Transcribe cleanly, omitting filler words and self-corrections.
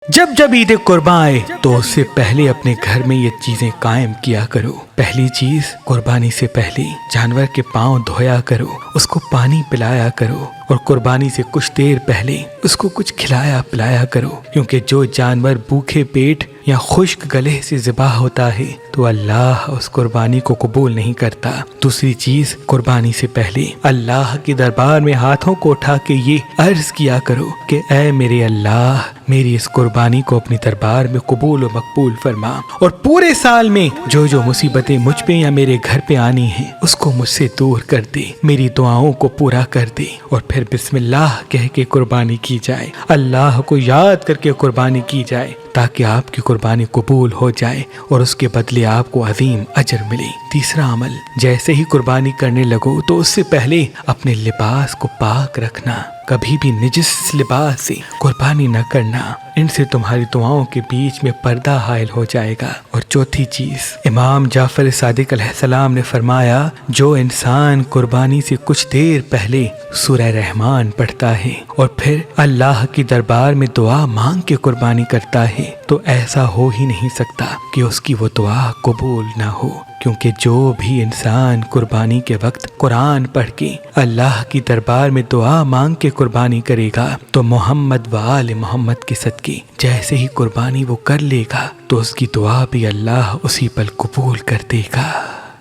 جب جب عید قرباں آئے تو اس سے پہلے اپنے گھر میں یہ چیزیں قائم کیا کرو۔ پہلی چیز، قربانی سے پہلے جانور کے پاؤں دھویا کرو، اس کو پانی پلایا کرو، اور قربانی سے کچھ دیر پہلے اس کو کچھ کھلایا پلایا کرو، کیونکہ جو جانور بھوکے پیٹ یا خشک گلے سے ذبح ہوتا ہے تو اللہ اس قربانی کو قبول نہیں کرتا۔ دوسری چیز، قربانی سے پہلے اللہ کے دربار میں ہاتھوں کو اٹھا کے یہ عرض کیا کرو کہ اے میرے اللہ، میری اس قربانی کو اپنی دربار میں قبول و مقبول فرما، اور پورے سال میں جو مصیبتیں مجھ پہ یا میرے گھر پہ آنی ہیں اس کو مجھ سے دور کر دے، میری دعاؤں کو پورا کر دے۔ اور پھر بسم اللہ کہہ کے قربانی کی جائے، اللہ کو یاد کر کے قربانی کی جائے، تاکہ آپ کی قربانی قبول ہو جائے اور اس کے بدلے آپ کو عظیم اجر ملے۔ تیسرا عمل، جیسے ہی قربانی کرنے لگو تو اس سے پہلے اپنے لباس کو پاک رکھنا، کبھی بھی نجس لباس سے قربانی نہ کرنا، ان سے تمہاری دعاؤں کے بیچ میں پردہ حائل ہو جائے گا۔ اور چوتھی چیز، امام جعفر صادق علیہ السلام نے فرمایا، جو انسان قربانی سے کچھ دیر پہلے سورہ رحمان پڑھتا ہے اور پھر اللہ کی دربار میں دعا مانگ کے قربانی کرتا ہے تو ایسا ہو ہی نہیں سکتا کہ اس کی وہ دعا قبول نہ ہو، کیونکہ جو بھی انسان قربانی کے وقت قرآن پڑھ کے اللہ کی دربار میں دعا مانگ کے قربانی کرے گا تو محمد و آل محمد کے صدقے جیسے ہی قربانی وہ کر لے گا تو اس کی دعا بھی اللہ اسی پل قبول کر دے گا۔